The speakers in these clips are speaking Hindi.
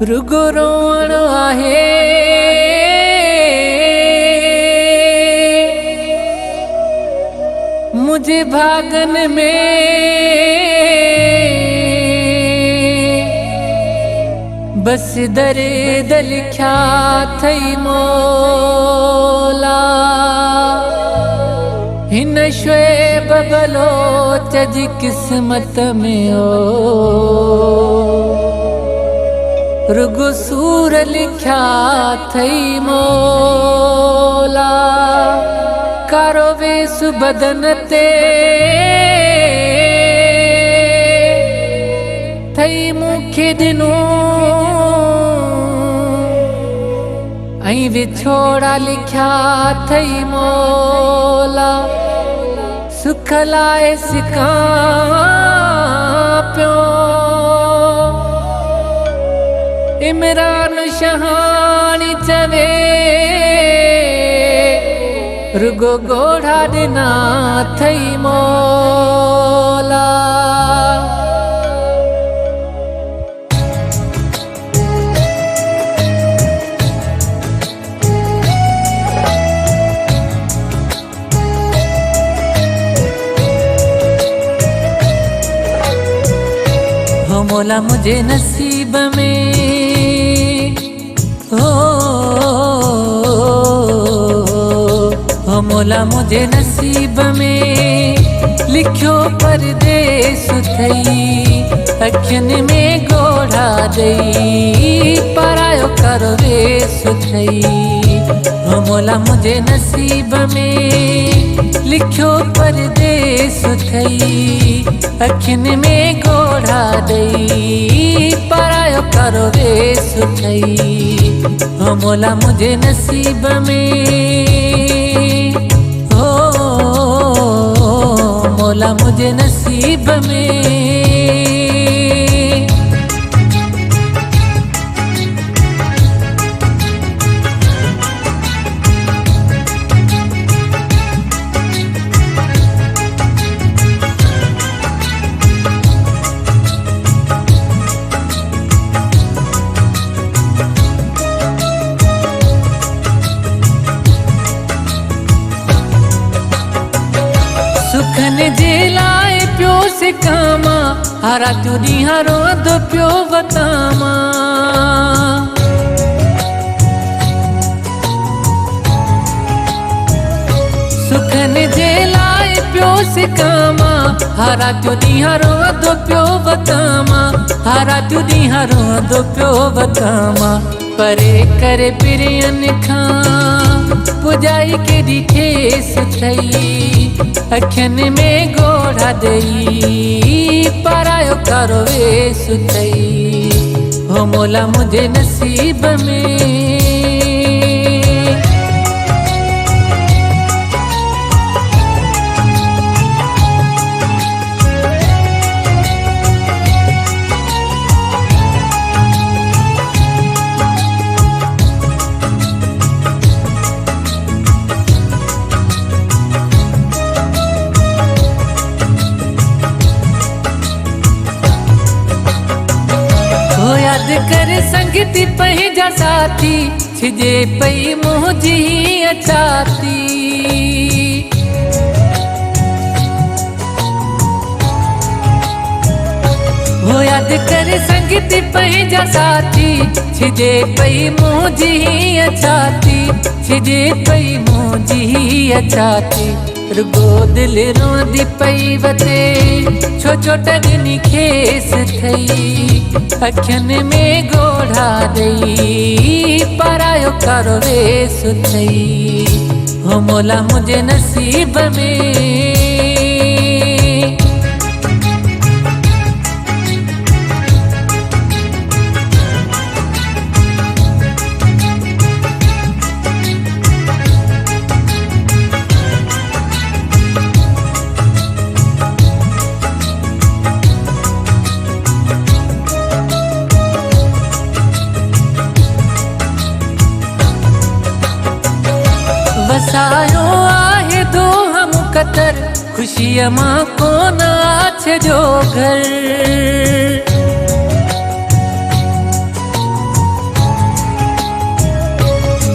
रुगो रोअण आहे मुझे भागन में, बस दर्द लिख्या थई मौला। हिन शोएब बलोच जी किस्मत में हो रुगो सूर लिख्या थई मौला। कारो वेस बदन ते थई मुखे दिनो ऐं विछोड़ा लिख्या थई मौला। सुख लाए सिका पियो इमरान शहानी चवे रुगो गोढ़ा दिना थई मौला। हो मौला मुझे नसीब में हो मौला मुझे नसीब में लिखियो परदेस थई। अखियन में गोढ़ा दई परायो करो वेस थई। हो मौला मुझे नसीब में लिखियो परदेस थई। अखियन में गोढ़ा दई परायो करो वेस थई। हो मौला मुझे नसीब में मौला मुझे नसीब में। सुखन जे लाए प्यो से कामा हरा तू ॾींहं रोंदो पियो वतामा। सुखन जे लाए प्यो से कामा हरा तू ॾींहं रोंदो पियो वतामा। हरा तू ॾींहं रोंदो पियो वतामा। परे करे पिरियन खां पुजाई केॾी ठेस थई। अखियन में गोढ़ा दई परायो करो वेस थई। हो मौला मुझे नसीब में याद कर संगती पंहिंजा साथी छिजे पई मुंहिंजी अछाती। हो याद कर संगती पंहिंजा साथी छिजे पई मुंहिंजी अछाती। छिजे पई मुंहिंजी अछाती। रुगो दिल रोंदी पई वते छो चोटनी खेस थई। अखियन में गोढ़ा दई परायो करो वेस थई। हो मौला मुझे नसीब में वसायो आहे दो हम कतर खुशिया मां कोन आछ जो घर।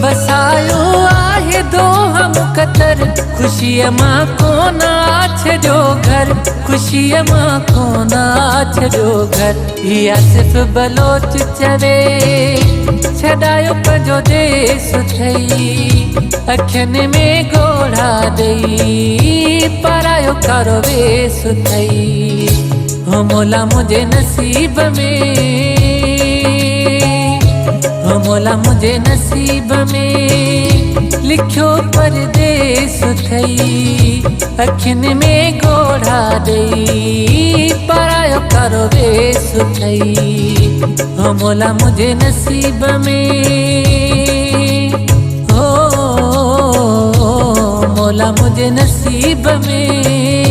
वसायो आहे दो हम कतर खुशी मां को नाच जो घर खुशी मां को नाच जो घर या सिर्फ बलोच चवे छड़ायो पंहिंजो देश थई अखियुनि में गोढ़ा दई परायो कारो वेस थई हो मोला मुझे नसीब में हो मोला मुझे नसीब में लिखियो परदेस थई अखियुनि में गोढ़ा दई परायो कारो वेस थई हो मोला मुझे नसीब में हो मोला मुझे नसीब में।